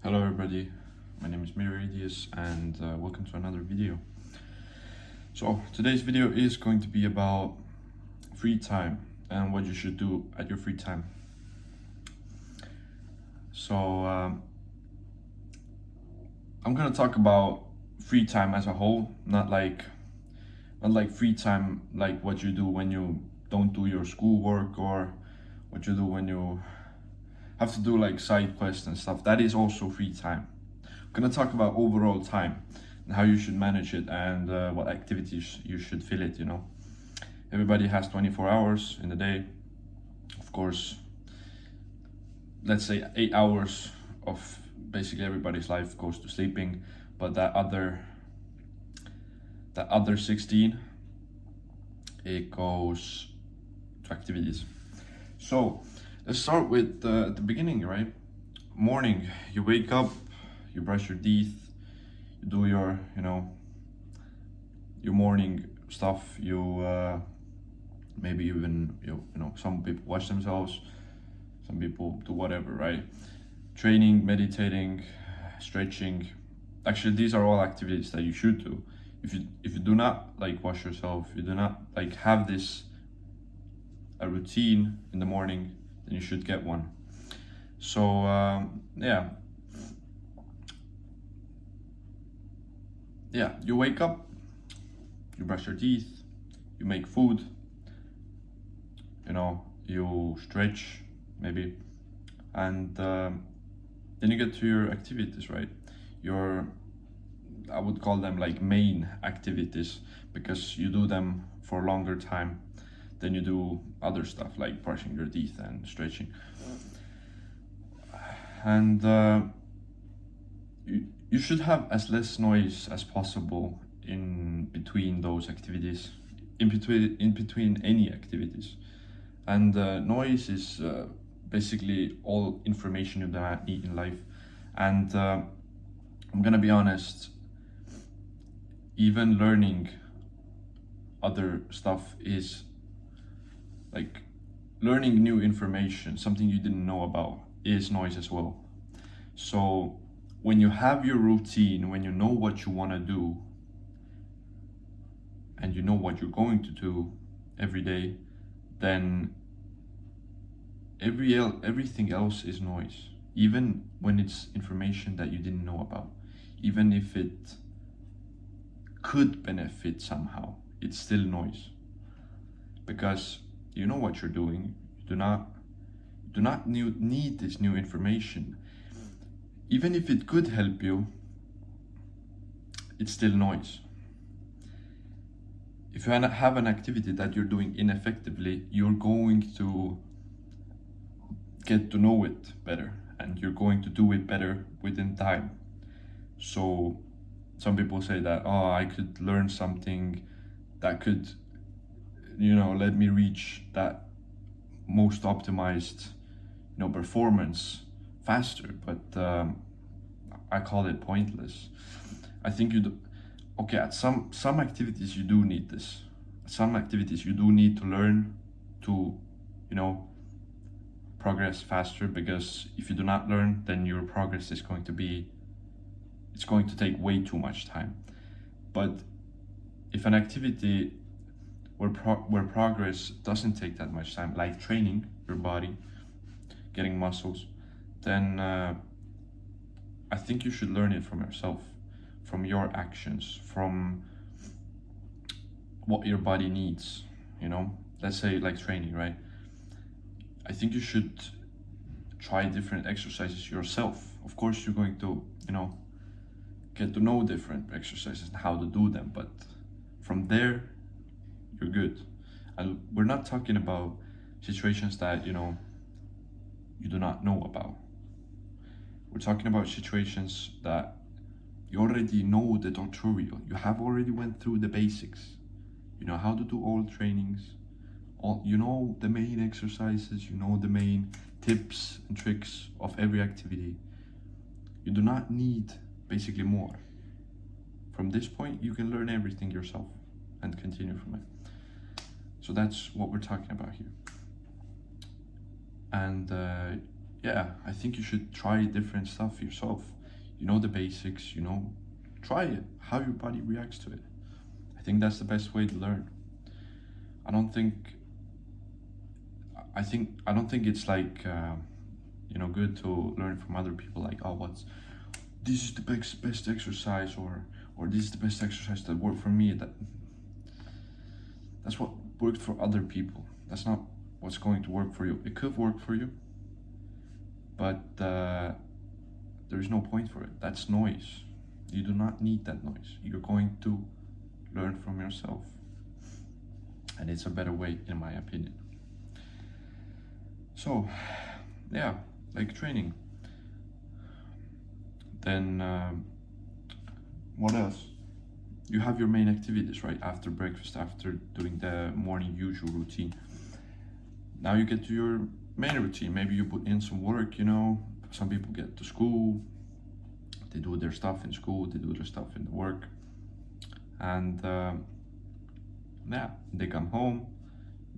Hello everybody, my name is Miridius and welcome to another video. So today's video is going to be about free time and what you should do at your free time. So I'm gonna talk about free time as a whole, not like free time like what you do when you don't do your schoolwork or what you do when you have to do like side quests and stuff. That is also free time. I'm gonna talk about overall time and how you should manage it and what activities you should fill it. Everybody has 24 hours in the day. Of course, let's say 8 hours of basically everybody's life goes to sleeping, but that other 16, it goes to activities. So let's start with the beginning, right? Morning, you wake up, you brush your teeth, you do your morning stuff. You maybe even some people wash themselves, some people do whatever, right? Training, meditating, stretching. Actually, these are all activities that you should do. If you do not like wash yourself, you do not like have a routine in the morning, then you should get one. So yeah, you wake up, you brush your teeth, you make food, you stretch maybe, and then you get to your activities, right? I would call them like main activities, because you do them for a longer time than you do other stuff like brushing your teeth and stretching. And you should have as less noise as possible in between those activities, in between any activities. And noise is basically all information you do not need in life. And I'm gonna be honest, even learning other stuff is like learning new information, something you didn't know about, is noise as well. So when you have your routine, when you know what you want to do and you know what you're going to do every day, then everything else is noise, even when it's information that you didn't know about. Even if it could benefit somehow, it's still noise, because you know what you're doing. You do not need this new information. Even if it could help you, it's still noise. If you have an activity that you're doing ineffectively, you're going to get to know it better and you're going to do it better within time. So some people say that, oh, I could learn something that could let me reach that most optimized performance faster, but I call it pointless. I think okay, at some activities you do need this. Some activities you do need to learn to progress faster, because if you do not learn, then your progress is going to take way too much time. But if an activity where progress doesn't take that much time, like training your body, getting muscles, then I think you should learn it from yourself, from your actions, from what your body needs. Let's say like training, right? I think you should try different exercises yourself. Of course, you're going to get to know different exercises and how to do them, but from there you're good. And we're not talking about situations that you do not know about. We're talking about situations that you already know the tutorial. You have already went through the basics. You know how to do all trainings, you know the main exercises, you know the main tips and tricks of every activity. You do not need basically more. From this point, you can learn everything yourself and continue from it. So that's what we're talking about here. And yeah, I think you should try different stuff yourself. You know the basics, try it, how your body reacts to it. I think that's the best way to learn. I don't think I don't think it's like good to learn from other people, like, oh, what's this is the best exercise, or this is the best exercise that worked for me. That's what worked for other people. That's not what's going to work for you. It could work for you, but there is no point for it. That's noise. You do not need that noise. You're going to learn from yourself, and it's a better way, in my opinion. So yeah, like training. Then what else? You have your main activities, right? After breakfast, after doing the morning usual routine. Now you get to your main routine. Maybe you put in some work, Some people get to school, they do their stuff in school, they do their stuff in the work. And yeah, they come home,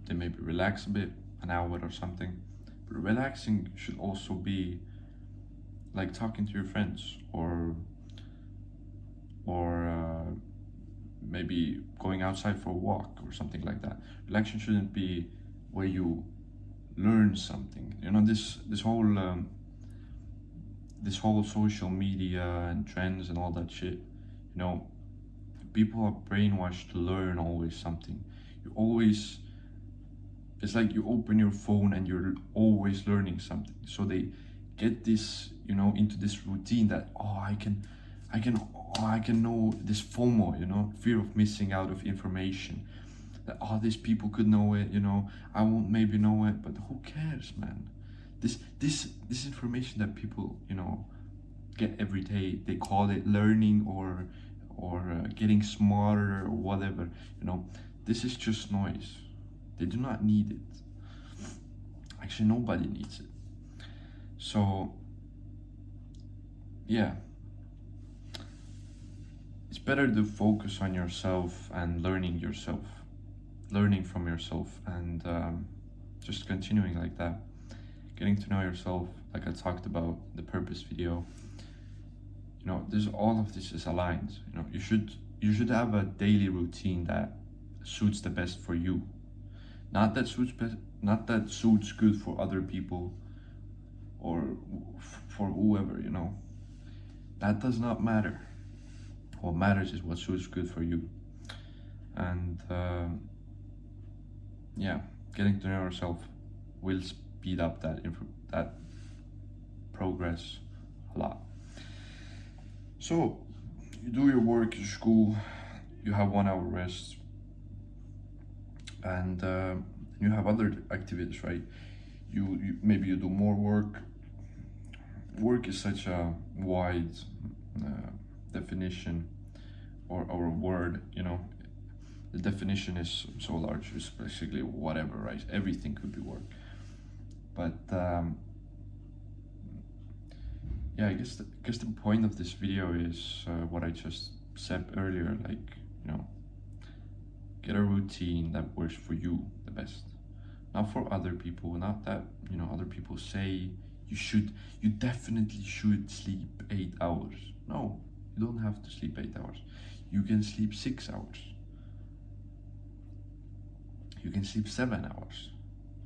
they maybe relax a bit, an hour or something. But relaxing should also be like talking to your friends, or maybe going outside for a walk or something like that. Relaxation shouldn't be where you learn something. This whole social media and trends and all that shit. People are brainwashed to learn always something. It's like you open your phone and you're always learning something. So they get this, into this routine that, I can know this FOMO, fear of missing out of information. That, these people could know it, I won't maybe know it, but who cares, man? This information that people, get every day, they call it learning or getting smarter or whatever, this is just noise. They do not need it. Actually, nobody needs it. So yeah, it's better to focus on yourself and learning from yourself, and just continuing like that, getting to know yourself, like I talked about the purpose video. There's all of this is aligned. You should have a daily routine that suits the best for you, not that suits good for other people or for whoever. That does not matter. What matters is what suits good for you. And yeah, getting to know yourself will speed up that progress a lot. So you do your work, your school, you have 1 hour rest, and you have other activities, right? You maybe you do more work. Work is such a wide definition, or word. The definition is so large. It's basically whatever, right? Everything could be work. But yeah, I guess the point of this video is what I just said earlier. Like, get a routine that works for you the best, not for other people. Not that other people say you definitely should sleep 8 hours. No, you don't have to sleep 8 hours. You can sleep 6 hours. You can sleep 7 hours.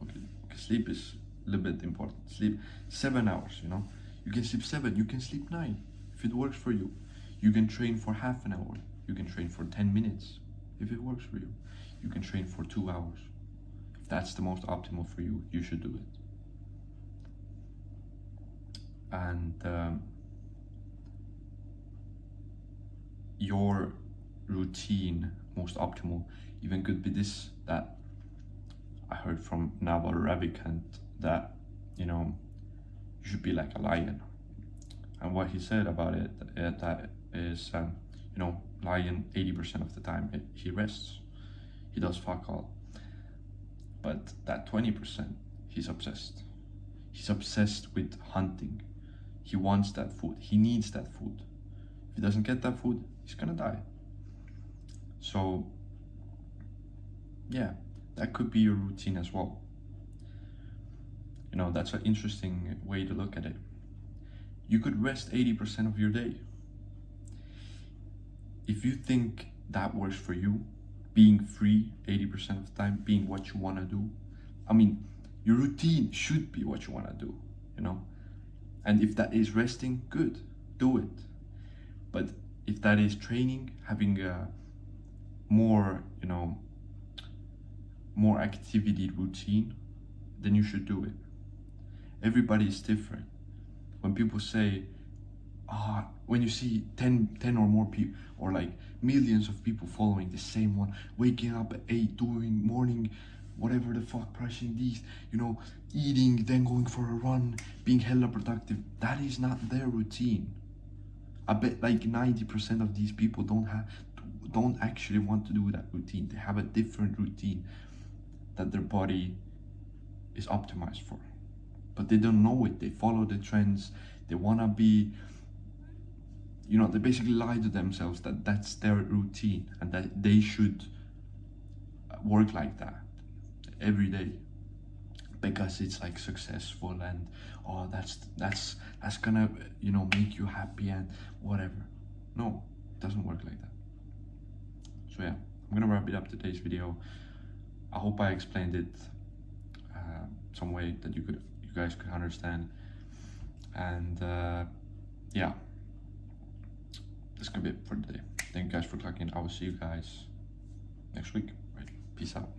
Okay, sleep is a little bit important. Sleep 7 hours. You can sleep 7. You can sleep 9 if it works for you. You can train for half an hour. You can train for 10 minutes if it works for you. You can train for 2 hours. If that's the most optimal for you, you should do it. And your routine, most optimal, even could be this, that I heard from Naval Ravikant, that you should be like a lion. And what he said about it, that is lion 80% of the time he rests, he does fuck all, but that 20% he's obsessed with hunting. He wants that food, he needs that food. If he doesn't get that food, he's gonna die. So yeah, that could be your routine as well. You know, that's an interesting way to look at it. You could rest 80% of your day. If you think that works for you, being free 80% of the time, being what you want to do, I mean, your routine should be what you want to do, you know? And if that is resting, good, do it. But if that is training, having a more, you know, more activity routine, then you should do it. Everybody is different. When people say, when you see 10 or more people, or like millions of people following the same one, waking up at 8, doing morning, whatever the fuck, brushing these, you know, eating, then going for a run, being hella productive, that is not their routine. I bet like 90% of these people don't actually want to do that routine. They have a different routine that their body is optimized for, but they don't know it. They follow the trends. They want to be, you know, they basically lie to themselves that that's their routine and that they should work like that every day because it's like successful, and that's gonna, you know, make you happy and whatever. No, it doesn't work like that. So yeah, I'm gonna wrap it up today's video. I hope I explained it some way that you guys could understand. And yeah, that's gonna be it for today. Thank you guys for clicking. I will see you guys next week. Right, peace out.